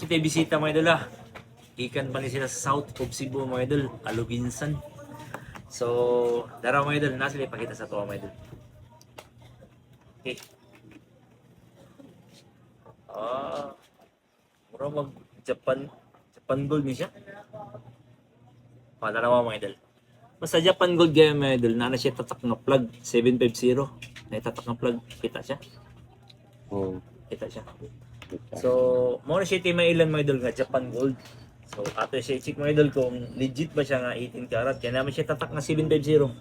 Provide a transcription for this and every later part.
tayo bisita mga idol Ikan pa ni sila sa South of Cebu mga idol, Aluginsan. So, daraw mga idol, nasa ipakita sa to mga idol. Okay. Mura mag Japan Gold ni siya. Darawa mga idol. Basta Japan Gold gaya mga idol, na siya tatak na plug 750. Na tatak na plug, kita siya. Kita siya. So, mo na siya timailan mga idol nga Japan Gold. So, ato siya i-check mga idol kung legit ba siya nga 18 karat. Kaya naman siya tatak na 750.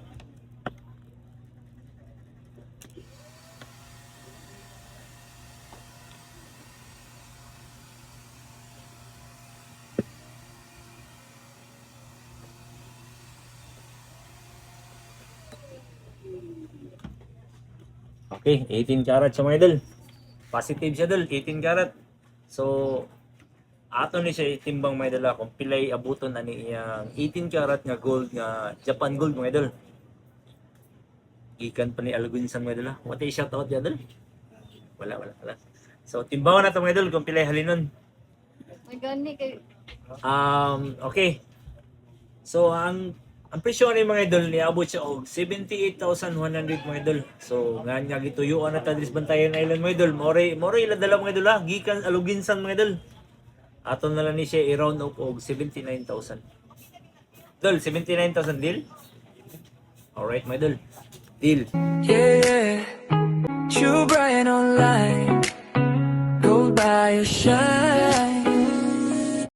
Okay, 18 karat siya mga idol. Positive siya idol, 18 karat. So, ato ni siya itimbang mga idol kung pilay abuton na niyang 18 karat nga gold nga Japan Gold mga idol. Ikan pa ni Aluginsan mga idol. What a shout out idol? Wala. So, timbangan na ito mga idol kung pilay halinon. Magani kay Okay. So, ang presyo ni mga idol ni abot siya og 78,100 mga idol. So, nga gituyuan na ta dis Bantayan Island mga idol. More ila dala mga idol gikan Aluginsan mga idol. Aton na lang ni siya i-round up og 79,000. Dol, 79,000 deal? Alright mga idol. Deal. Yeah, True Brian online. Go buy a shine.